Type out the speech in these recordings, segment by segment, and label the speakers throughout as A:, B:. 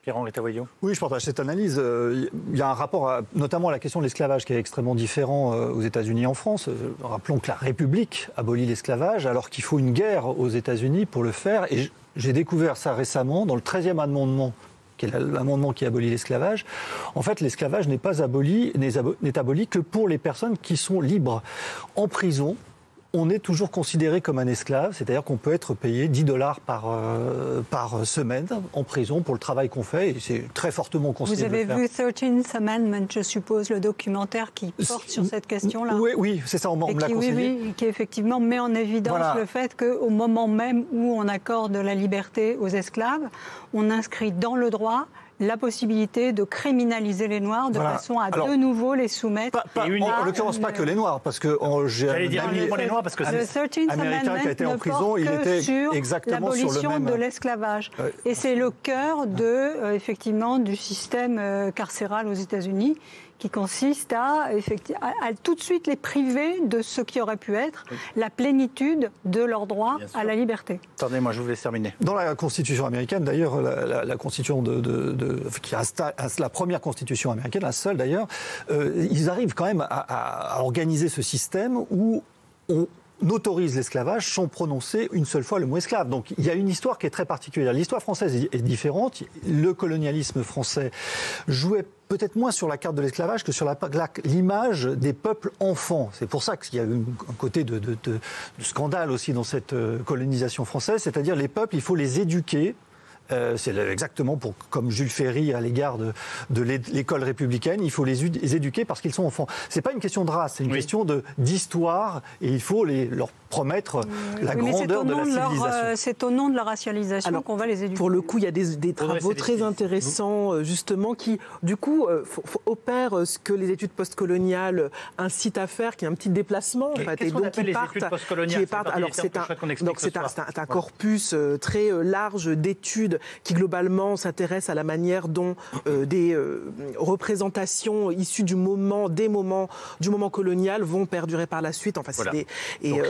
A: Pierre-Henri Tavoyot.
B: Oui, je partage cette analyse. Il y a un rapport, notamment à la question de l'esclavage, qui est extrêmement différent aux États-Unis et en France. Rappelons que la République abolit l'esclavage, alors qu'il faut une guerre aux États-Unis pour le faire. Et j'ai découvert ça récemment dans le 13e amendement, qui est l'amendement qui abolit l'esclavage. En fait, l'esclavage n'est aboli que pour les personnes qui sont libres. En prison, on est toujours considéré comme un esclave, c'est-à-dire qu'on peut être payé $10 par semaine en prison pour le travail qu'on fait, et c'est très fortement considéré.
C: Vous avez vu 13th Amendment, je suppose, le documentaire qui porte sur cette question-là.
B: Oui, c'est ça, on me l'a conseillé.
C: Oui, qui effectivement met en évidence le fait qu'au moment même où on accorde la liberté aux esclaves, on inscrit dans le droit la possibilité de criminaliser les Noirs de façon à de nouveau les soumettre.
B: En l'occurrence, pas que les Noirs, parce que j'ai un ami
A: les Noirs parce que
C: le 13th
B: américain qui a été en prison, il était exactement sur le même.
C: L'abolition de l'esclavage. Et c'est le cœur effectivement, du système carcéral aux États-Unis, qui consiste à tout de suite les priver de ce qui aurait pu être la plénitude de leur droit à la liberté.
A: Attendez, moi je vous laisse terminer.
B: Dans la Constitution américaine, d'ailleurs, la Constitution qui la première Constitution américaine, la seule d'ailleurs, ils arrivent quand même à organiser ce système où on autorise l'esclavage sans prononcer une seule fois le mot esclave. Donc il y a une histoire qui est très particulière. L'histoire française est différente. Le colonialisme français jouait peut-être moins sur la carte de l'esclavage que sur l'image des peuples enfants. C'est pour ça qu'il y a eu un côté de scandale aussi dans cette colonisation française, c'est-à-dire les peuples, il faut les éduquer. C'est exactement comme Jules Ferry à l'égard de l'école républicaine, il faut les éduquer parce qu'ils sont enfants. C'est pas une question de race, c'est une question d'histoire, et il faut leur promettre la grandeur de la civilisation.
C: C'est au nom de la racialisation qu'on va les éduquer.
D: Pour le coup, il y a des travaux très intéressants, justement, qui, du coup, opèrent ce que les études postcoloniales incitent à faire, qui est un petit déplacement, en fait.
A: Qu'est-ce qu'on appelle les études postcoloniales?
D: Alors, c'est un corpus très large d'études qui, globalement, s'intéressent à la manière dont des représentations issues du moment colonial vont perdurer par la suite. Enfin,
A: voilà. Donc,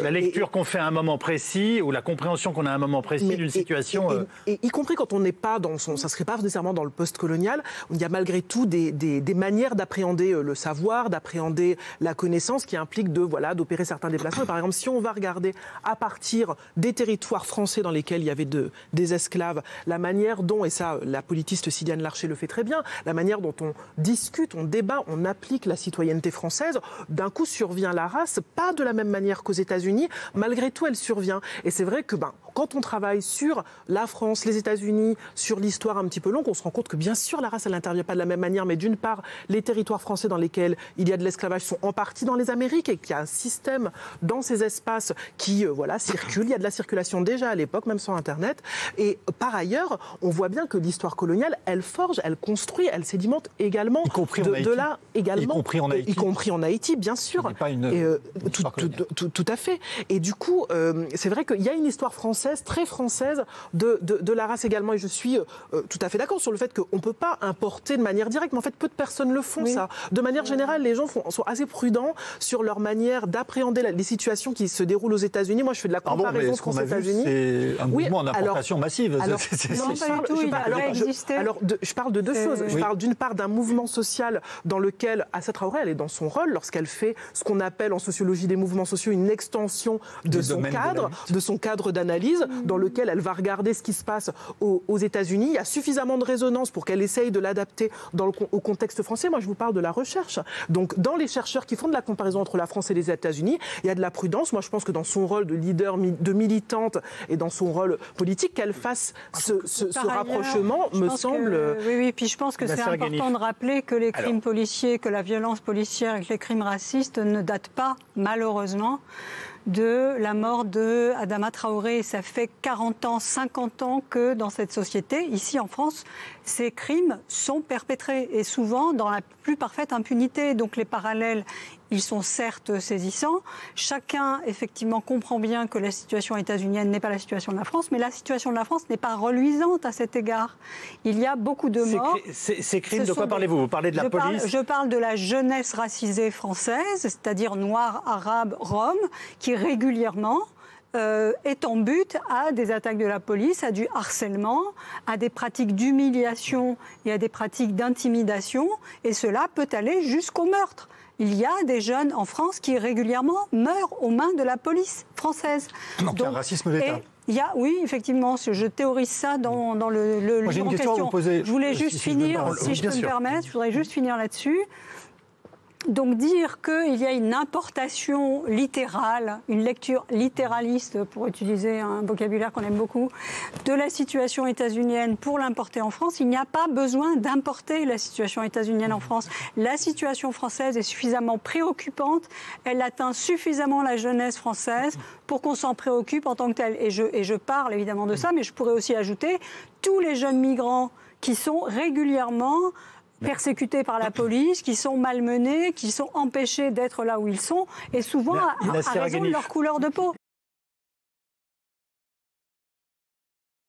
A: la lecture qu'on fait à un moment précis, ou la compréhension qu'on a à un moment précis d'une situation...
D: Et y compris quand on n'est pas dans ça ne serait pas nécessairement dans le post-colonial, il y a malgré tout des manières d'appréhender le savoir, d'appréhender la connaissance qui impliquent d'opérer certains déplacements. Et par exemple, si on va regarder à partir des territoires français dans lesquels il y avait des esclaves, la manière dont, et ça la politiste Sylviane Larcher le fait très bien, la manière dont on discute, on débat, on applique la citoyenneté française, d'un coup survient la race, pas de la même manière qu'aux États-Unis, malgré tout elle survient. Et c'est vrai que quand on travaille sur la France, les États-Unis, sur l'histoire un petit peu longue, on se rend compte que bien sûr la race elle n'intervient pas de la même manière, mais d'une part les territoires français dans lesquels il y a de l'esclavage sont en partie dans les Amériques, et qu'il y a un système dans ces espaces qui circule, il y a de la circulation déjà à l'époque, même sans Internet. Et par ailleurs, on voit bien que l'histoire coloniale, elle forge, elle construit, elle sédimente également.
B: Y compris
D: en Haïti, bien sûr. Tout à fait. Et du coup, c'est vrai qu'il y a une histoire française, très française, de la race également. Et je suis tout à fait d'accord sur le fait qu'on ne peut pas importer de manière directe. Mais en fait, peu de personnes le font, ça. De manière générale, les gens sont assez prudents sur leur manière d'appréhender les situations qui se déroulent aux États-Unis. Moi, je fais de la comparaison aux États-Unis.
B: C'est un mouvement d'importation massive.
D: Je parle de deux choses. Je parle d'une part d'un mouvement social dans lequel Assa Traoré, elle est dans son rôle lorsqu'elle fait ce qu'on appelle en sociologie des mouvements sociaux une extension de son cadre d'analyse, dans lequel elle va regarder ce qui se passe aux États-Unis. Il y a suffisamment de résonance pour qu'elle essaye de l'adapter au contexte français. Moi, je vous parle de la recherche. Donc, dans les chercheurs qui font de la comparaison entre la France et les États-Unis, il y a de la prudence. Moi, je pense que dans son rôle de leader, de militante, et dans son rôle politique, qu'elle fasse ce rapprochement, me semble...
C: Oui, puis je pense que c'est important de rappeler que les crimes policiers, que la violence policière et que les crimes racistes ne datent pas, malheureusement, de la mort de Adama Traoré. Ça fait 40 ans, 50 ans que dans cette société, ici en France, ces crimes sont perpétrés, et souvent dans la plus parfaite impunité. Donc les parallèles, ils sont certes saisissants. Chacun, effectivement, comprend bien que la situation états-unienne n'est pas la situation de la France, mais la situation de la France n'est pas reluisante à cet égard. Il y a beaucoup de morts.
A: Ces crimes, de quoi parlez-vous? Vous parlez de la police?
C: Je parle de la jeunesse racisée française, c'est-à-dire noirs, arabes, roms, qui régulièrement est en but à des attaques de la police, à du harcèlement, à des pratiques d'humiliation et à des pratiques d'intimidation. Et cela peut aller jusqu'au meurtre. Il y a des jeunes en France qui régulièrement meurent aux mains de la police française.
B: Donc il y a un racisme d'État.
C: Oui, effectivement, je théorise ça dans le
B: livre en question.
C: Je voulais juste finir, si je peux me permettre, je voudrais juste finir là-dessus. Donc dire qu'il y a une importation littérale, une lecture littéraliste, pour utiliser un vocabulaire qu'on aime beaucoup, de la situation états-unienne pour l'importer en France, il n'y a pas besoin d'importer la situation états-unienne en France. La situation française est suffisamment préoccupante, elle atteint suffisamment la jeunesse française pour qu'on s'en préoccupe en tant que telle. Et je parle évidemment de ça, mais je pourrais aussi ajouter tous les jeunes migrants qui sont régulièrement persécutés par la police, qui sont malmenés, qui sont empêchés d'être là où ils sont, et souvent à raison de leur couleur de peau.